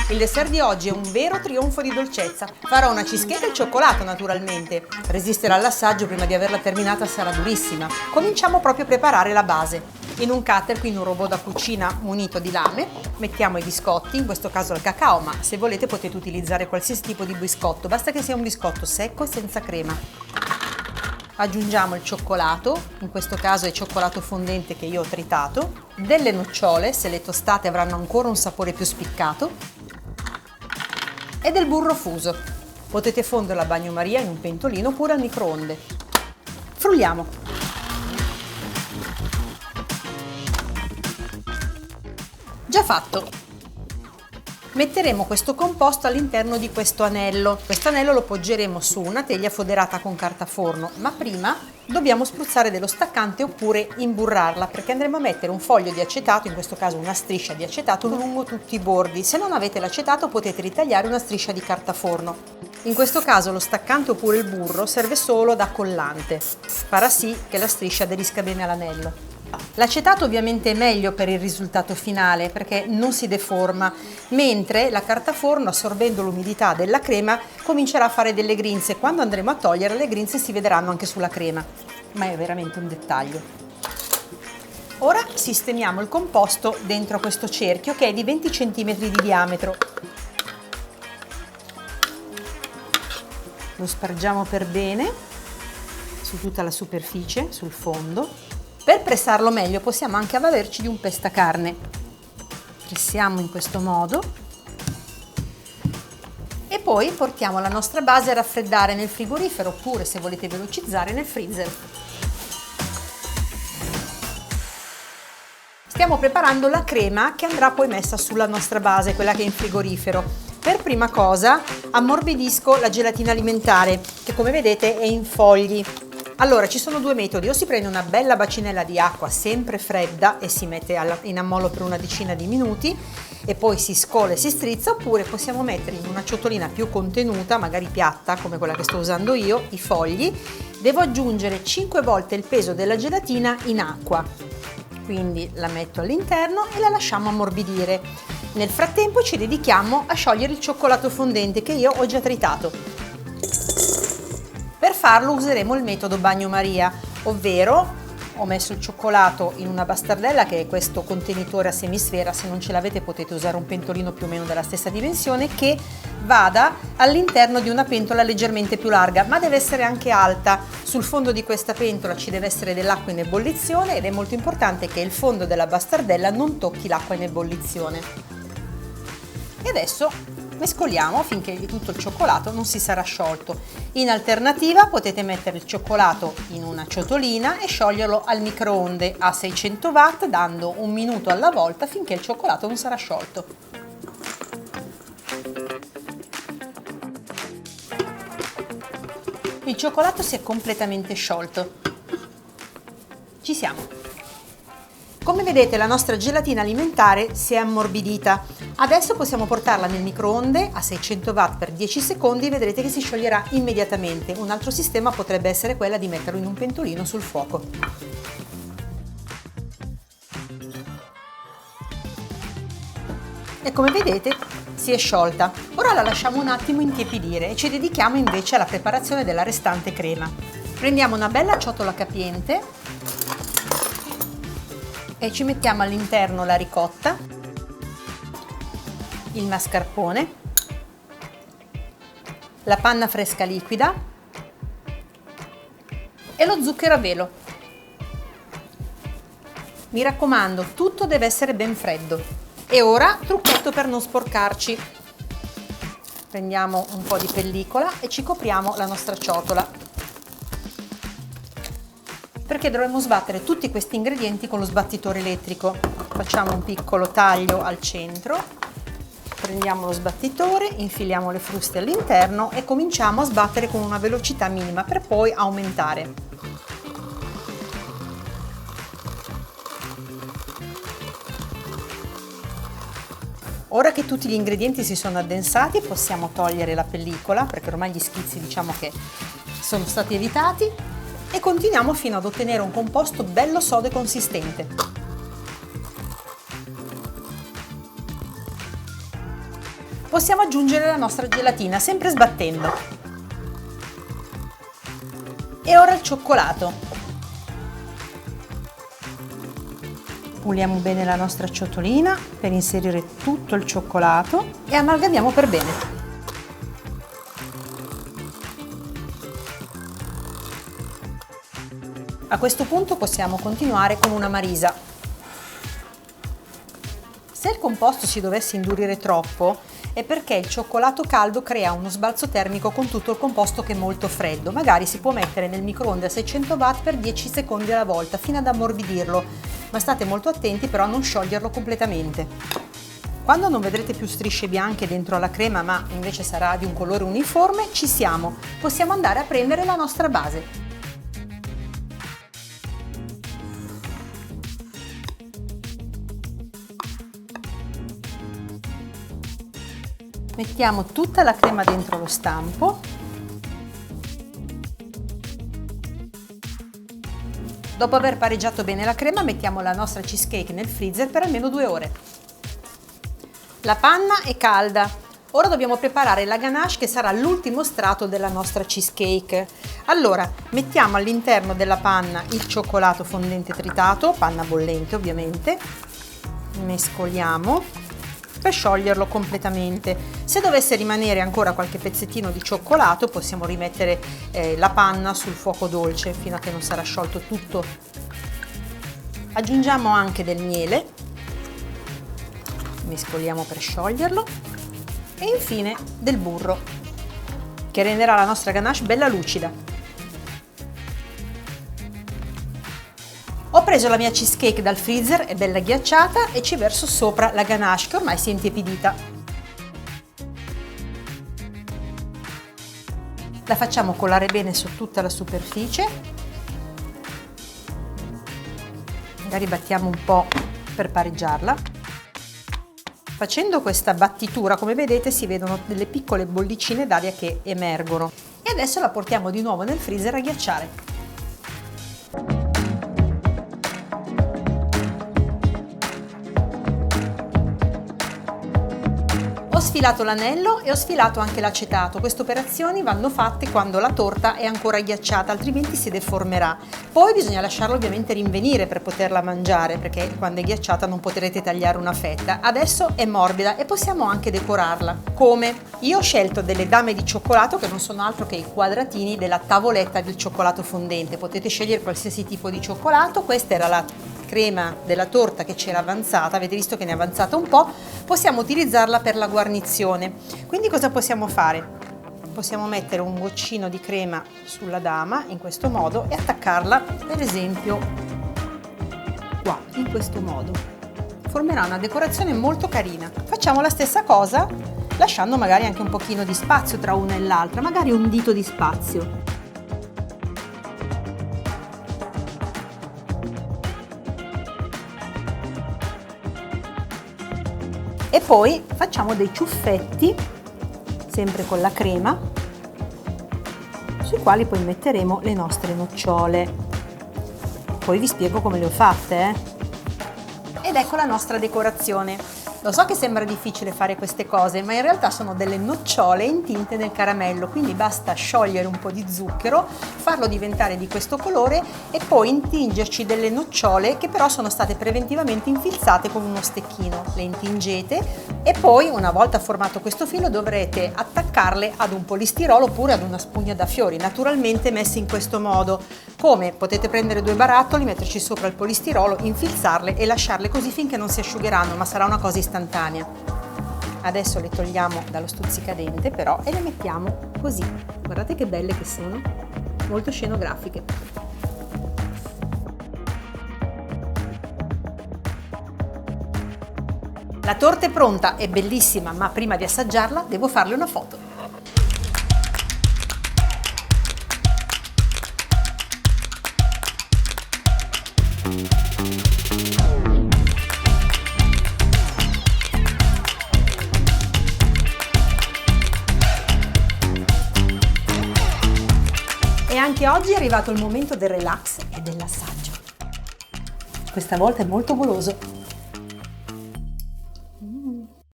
Il dessert di oggi è un vero trionfo di dolcezza. Farò una cheesecake al cioccolato naturalmente. Resistere all'assaggio prima di averla terminata sarà durissima. Cominciamo proprio a preparare la base. In un cutter, quindi un robot da cucina munito di lame, mettiamo i biscotti, in questo caso al cacao, ma se volete potete utilizzare qualsiasi tipo di biscotto, basta che sia un biscotto secco e senza crema. Aggiungiamo il cioccolato, in questo caso è cioccolato fondente che io ho tritato, delle nocciole, se le tostate avranno ancora un sapore più spiccato, e del burro fuso. Potete fonderlo a bagnomaria in un pentolino oppure al microonde. Frulliamo. Già fatto. Metteremo questo composto all'interno di questo anello. Questo anello lo poggeremo su una teglia foderata con carta forno, ma prima dobbiamo spruzzare dello staccante oppure imburrarla, perché andremo a mettere un foglio di acetato, in questo caso una striscia di acetato lungo tutti i bordi. Se non avete l'acetato potete ritagliare una striscia di carta forno. In questo caso lo staccante oppure il burro serve solo da collante, farà sì che la striscia aderisca bene all'anello. L'acetato ovviamente è meglio per il risultato finale perché non si deforma, mentre la carta forno, assorbendo l'umidità della crema, comincerà a fare delle grinze. Quando andremo a togliere, le grinze si vedranno anche sulla crema, ma è veramente un dettaglio. Ora sistemiamo il composto dentro questo cerchio che è di 20 cm di diametro. Lo spargiamo per bene su tutta la superficie, sul fondo. Per pressarlo meglio possiamo anche avvalerci di un pestacarne. Pressiamo in questo modo e poi portiamo la nostra base a raffreddare nel frigorifero oppure, se volete velocizzare, nel freezer. Stiamo preparando la crema che andrà poi messa sulla nostra base, quella che è in frigorifero. Per prima cosa ammorbidisco la gelatina alimentare che, come vedete, è in fogli. Allora, ci sono due metodi: o si prende una bella bacinella di acqua sempre fredda e si mette in ammollo per una decina di minuti e poi si scola e si strizza, oppure possiamo mettere in una ciotolina più contenuta, magari piatta come quella che sto usando io, i fogli. Devo aggiungere 5 volte il peso della gelatina in acqua, quindi la metto all'interno e la lasciamo ammorbidire. Nel frattempo ci dedichiamo a sciogliere il cioccolato fondente che io ho già tritato. Per farlo useremo il metodo bagnomaria, ovvero ho messo il cioccolato in una bastardella che è questo contenitore a semisfera. Se non ce l'avete potete usare un pentolino più o meno della stessa dimensione che vada all'interno di una pentola leggermente più larga, ma deve essere anche alta. Sul fondo di questa pentola ci deve essere dell'acqua in ebollizione ed è molto importante che il fondo della bastardella non tocchi l'acqua in ebollizione. E adesso mescoliamo finché tutto il cioccolato non si sarà sciolto. In alternativa potete mettere il cioccolato in una ciotolina e scioglierlo al microonde a 600 watt dando un minuto alla volta finché il cioccolato non sarà sciolto. Il cioccolato si è completamente sciolto. Ci siamo. Come vedete la nostra gelatina alimentare si è ammorbidita. Adesso possiamo portarla nel microonde a 600 watt per 10 secondi e vedrete che si scioglierà immediatamente. Un altro sistema potrebbe essere quella di metterlo in un pentolino sul fuoco. E come vedete si è sciolta. Ora la lasciamo un attimo intiepidire e ci dedichiamo invece alla preparazione della restante crema. Prendiamo una bella ciotola capiente e ci mettiamo all'interno la ricotta, il mascarpone, la panna fresca liquida e lo zucchero a velo. Mi raccomando, tutto deve essere ben freddo. E ora trucchetto per non sporcarci. Prendiamo un po' di pellicola e ci copriamo la nostra ciotola, perché dovremo sbattere tutti questi ingredienti con lo sbattitore elettrico. Facciamo un piccolo taglio al centro, prendiamo lo sbattitore, infiliamo le fruste all'interno e cominciamo a sbattere con una velocità minima per poi aumentare. Ora che tutti gli ingredienti si sono addensati possiamo togliere la pellicola, perché ormai gli schizzi diciamo che sono stati evitati, e continuiamo fino ad ottenere un composto bello sodo e consistente. possiamo aggiungere la nostra gelatina, sempre sbattendo. E ora il cioccolato. Puliamo bene la nostra ciotolina per inserire tutto il cioccolato e amalgamiamo per bene. A questo punto possiamo continuare con una marisa. Se il composto si dovesse indurire troppo è perché il cioccolato caldo crea uno sbalzo termico con tutto il composto che è molto freddo. Magari si può mettere nel microonde a 600 watt per 10 secondi alla volta fino ad ammorbidirlo, ma state molto attenti però a non scioglierlo completamente. Quando non vedrete più strisce bianche dentro alla crema ma invece sarà di un colore uniforme, ci siamo. Possiamo andare a prendere la nostra base. Mettiamo tutta la crema dentro lo stampo. Dopo aver pareggiato bene la crema, mettiamo la nostra cheesecake nel freezer per almeno 2 ore. La panna è calda. Ora dobbiamo preparare la ganache che sarà l'ultimo strato della nostra cheesecake. Allora, mettiamo all'interno della panna il cioccolato fondente tritato, panna bollente ovviamente. Mescoliamo per scioglierlo completamente. Se dovesse rimanere ancora qualche pezzettino di cioccolato possiamo rimettere la panna sul fuoco dolce fino a che non sarà sciolto tutto. Aggiungiamo anche del miele, mescoliamo per scioglierlo e infine del burro che renderà la nostra ganache bella lucida. Ho preso la mia cheesecake dal freezer, è bella ghiacciata e ci verso sopra la ganache che ormai si è intiepidita. La facciamo colare bene su tutta la superficie. Magari battiamo un po' per pareggiarla. Facendo questa battitura, come vedete, si vedono delle piccole bollicine d'aria che emergono. E adesso la portiamo di nuovo nel freezer a ghiacciare. Ho sfilato l'anello e ho sfilato anche l'acetato. Queste operazioni vanno fatte quando la torta è ancora ghiacciata, altrimenti si deformerà. Poi bisogna lasciarla ovviamente rinvenire per poterla mangiare, perché quando è ghiacciata non potrete tagliare una fetta. Adesso è morbida e possiamo anche decorarla. Come? Io ho scelto delle dame di cioccolato che non sono altro che i quadratini della tavoletta del cioccolato fondente. Potete scegliere qualsiasi tipo di cioccolato. Questa era la crema della torta che c'era avanzata, avete visto che ne è avanzata un po', possiamo utilizzarla per la guarnizione. Quindi cosa possiamo fare? Possiamo mettere un goccino di crema sulla dama in questo modo e attaccarla per esempio qua, in questo modo. Formerà una decorazione molto carina. Facciamo la stessa cosa lasciando magari anche un pochino di spazio tra una e l'altra, magari un dito di spazio. E poi facciamo dei ciuffetti, sempre con la crema, sui quali poi metteremo le nostre nocciole. Poi vi spiego come le ho fatte. Ed ecco la nostra decorazione. Lo so che sembra difficile fare queste cose, ma in realtà sono delle nocciole intinte nel caramello, quindi basta sciogliere un po' di zucchero, farlo diventare di questo colore e poi intingerci delle nocciole che però sono state preventivamente infilzate con uno stecchino. Le intingete e poi, una volta formato questo filo, dovrete attaccarle ad un polistirolo oppure ad una spugna da fiori, naturalmente messe in questo modo. Come? Potete prendere 2 barattoli, metterci sopra il polistirolo, infilzarle e lasciarle così finché non si asciugheranno, ma sarà una cosa istantanea. Adesso le togliamo dallo stuzzicadente però e le mettiamo così. Guardate che belle che sono, molto scenografiche. La torta è pronta, è bellissima, ma prima di assaggiarla devo farle una foto. E anche oggi è arrivato il momento del relax e dell'assaggio. Questa volta è molto goloso.